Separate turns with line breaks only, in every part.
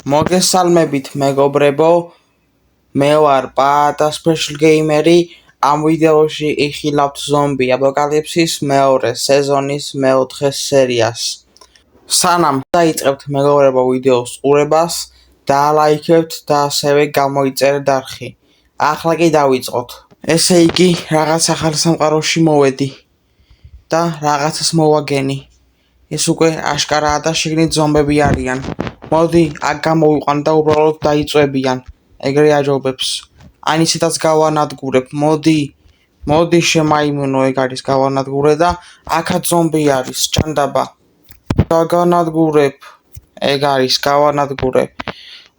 მოგესალმებით მეგობრებო, მე ვარ პაატა სპეშალ გეიმერი. ამ ვიდეოში იხილავთ ზომბი აპოკალიფსის მეორე სეზონის მეოთხე სერიას. სანამ დაიწყებთ მეგობრებო ვიდეოს ყურებას, დაალაიქებთ და ასევე გამოიწერეთ არხი. ახლა კი დავიწყოთ. ესე იგი, რაღაც ახალ სამყაროში მოვედი და რაღაცას მოვაგენი. ეს უკვე აშკარაა და შიგნით ზომბები არიან. მოდი, აქ გამოვიყვან და უბრალოდ დაიწვევიან. ეგრე აჯობებს. ან ისედაც გავანადგურებ. მოდი შემაიმუნო, ეგ არის გავანადგურე და აქაც ზომბი არის, ჭანდაბა. გავანადგურებ. ეგ არის გავანადგურე.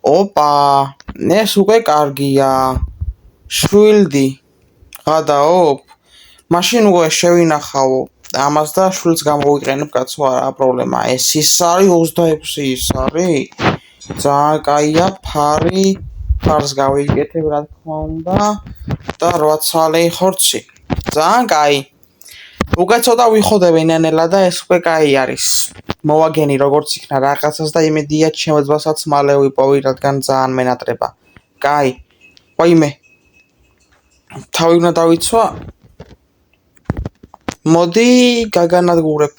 ოპა, ეს უკვე კარგია. შვილდი. გადაობ. მაშინ უკვე შევინახავო. ამას და შვილს გამოვიყენებ, კაცო, არა პრობლემა. ეს ის არის 26 ის არის. ძალიან კაია, ფარს გავიკეთებ, რა თქმა უნდა, და 8 ცალი ხორცი. ძალიან კაი. უკვე ცოტა ვიხოდები ნენელა და ეს უკვე კაი არის. მოვაგენი როგორც იქნა რაღაცას და იმედია ჩემოძბასაც მალე ვიპოვი, რადგან ძალიან მენატრება. კაი. ვაიმე. თავი უნდა დავიცვა. მოდი, გაგანადგურებ.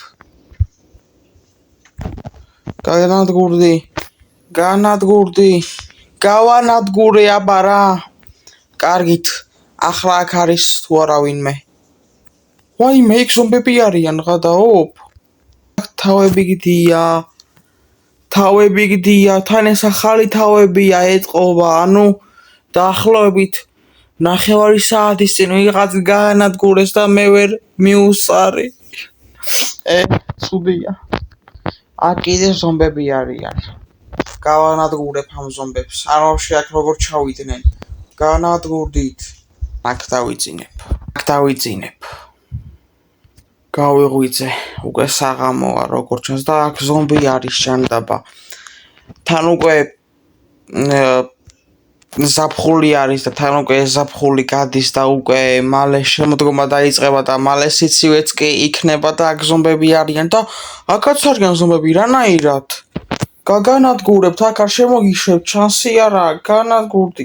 განადგურდი. გავანადგურე აბა რა. კარგით. ახლა აქ არის თუ არა ვინმე. ვაიმე, იქ ზომბები არიან, გადაობ. თავები გდია, თან ეს ახალი თავებია ეტყობა, ანუ დაახლოებით 9 საათის წინ ვიღაც გაანადგურეს და მე ვერ მიუსწარი. ცუდია. აქ კიდე ზომბები არიან. გავანადგურებ ამ ზომბებს. არ ვაფშე აქ როგორ ჩავიდნენ. განადგურდით. აქ დავიწინებ. გავიღვიძე. უკვე საღამოა როგორ ჩანს და აქ ზომბი არის ჭანდაბა. თან უკვე ზაფხული არის და თან უკვე ზაფხული გადის და უკვე მალე შემოდგომა დაიწყება და მალე სიცივეც კი იქნება და აქ ზომბები არიან და აქაც არიან ზომბები რანაირად. გაგანადგურებთ, აქ არ შემოგიშვებ, ჩანსი არა, განადგურდი.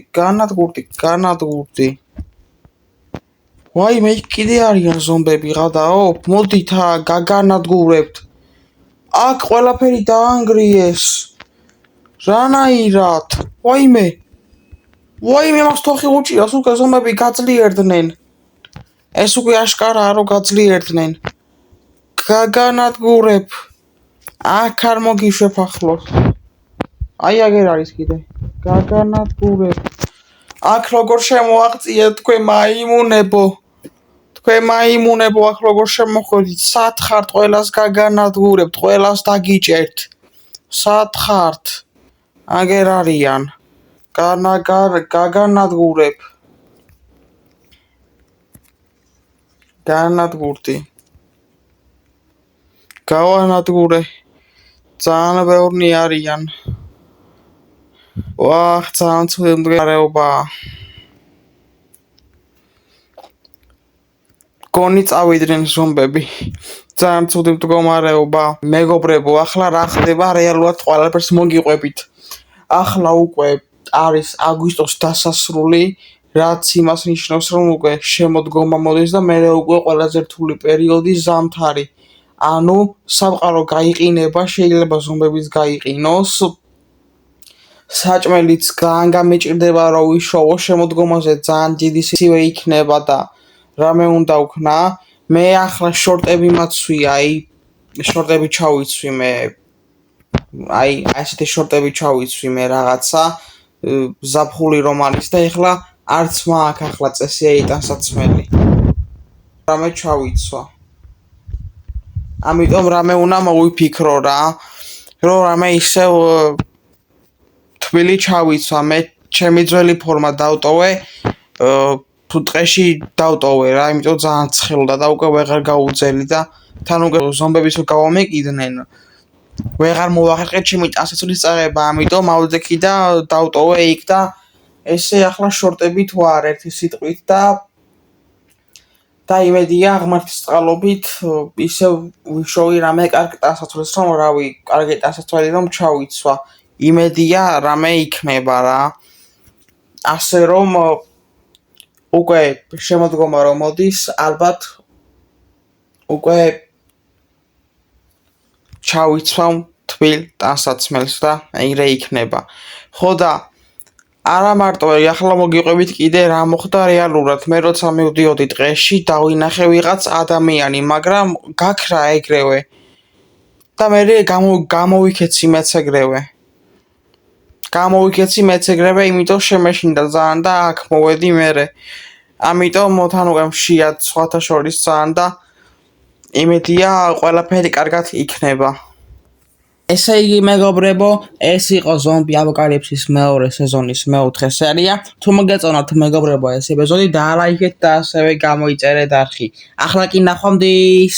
ვაიმე, იქ კიდე არიან ზომბები, გადაობ. მოდით, გაგანადგურებთ. აქ ყველაფერი დაანგრიეს. რანაირად? ვაიმე, მას თოხი უჭირავს, უკვე ზომბები გაძლიერდნენ. ეს უკვე აშკარაა, რომ გაძლიერდნენ. გაგანადგურებ. აქ არ მოგიშვებ ახლოს. აი აგერ არის კიდე. გაგანადგურებ. აქ როგორ შემოაღწიეთ თქვენ მაიმუნებო, აქ როგორ შემოხვედით, სად ხართ, ყველას გაგანადგურებთ, ყველას დაგიჭერთ. სად ხართ? აგერ არიან. გაგანადგურებ. განადგურდი. გავანადგურე. ძალიან ბევრი არიან. ვახ, ძალიან ცუდი მდგომარეობაა. გონი წავიდნენ ზომბები. ძალიან ცუდი მდგომარეობა. მეგობრებო, ახლა რა ხდება? რეალურად ყველაფერს მოგიყვებით. ახლა უკვე არის აგვისტოს დასასრული, რაც იმას ნიშნავს, რომ უკვე შემოდგომა მოდის და მე უკვე ყველაზე რთული პერიოდი ზამთარი. ანუ სამყარო გაიყინება, შეიძლება ზომბებიც გაიყინოს. საჭმელიც გამიჭირდება, რომ ვიშოვო შემოდგომაზე, ძალიან დიდი სიცივე იქნება და რამე უნდა ვქნა. მე ახლა შორტები მაცვია, შორტები ჩავიცვი მე. ესეთი შორტები ჩავიცვი მე რაღაცა. ზაფხული რომ არის და ეხლა არც მაქვს ახლა წესია იტანსაცმელი. რამე ჩავიცვა. ამიტომ რამე უნდა მოვიფიქრო რა. რომ რამე ისევ თბილი ჩავიცვა. მე ჩემი ძველი ფორმა დავტოვე. თუ დღეში დავტოვე რა, იმიტომ ძალიან ცხელდა და უკვე ვეღარ გავუძელი და თან უკვე ზომბების გავამეკიდნენ. ვეღარ მოვახერხე ჩემი ტანსაცმლის წაღება, ამიტომ ავდექი და დავტოვე იქ და ესე ახლა შორტებით ვარ ერთი სიტყვით და იმედია ღმერთის წყალობით ისევ ვიშოვი რამე კარგი ტანსაცმლის, რომ რავი, კარგი ტანსაცმელი რომ ჩავიცვა. იმედია რამე იქნება რა. ასე რომ უკვე შემოდგომა რომ მოდის, ალბათ უკვე ჩავიცვამ თბილ ტანსაცმელს და ეგრე იქნება. ხო და არა მარტო ახლა მოგიყვებით კიდე რა მოხდა რეალურად. მე როცა მივდიოდი ტყეში, დავინახე ვიღაც ადამიანი, მაგრამ გაქრა ეგრევე. და მე გამოვიქეცი მეც ეგრევე, იმიტომ შემეშინდა ძალიან და აქ მოვედი მერე. ამიტომ თან უკვე მშიად სხვათა შორის ძალიან და იმედია ყველაფერი კარგად იქნება. ესე იგი მეგობრებო, ეს იყო ზომბი აპოკალიფსის მეორე სეზონის მეოთხე სერია. თუ მოგეწონათ მეგობრებო ეს ეპიზოდი, დაალაიქეთ და ასევე გამოიწერეთ არხი. ახლა კი ნახვამდის.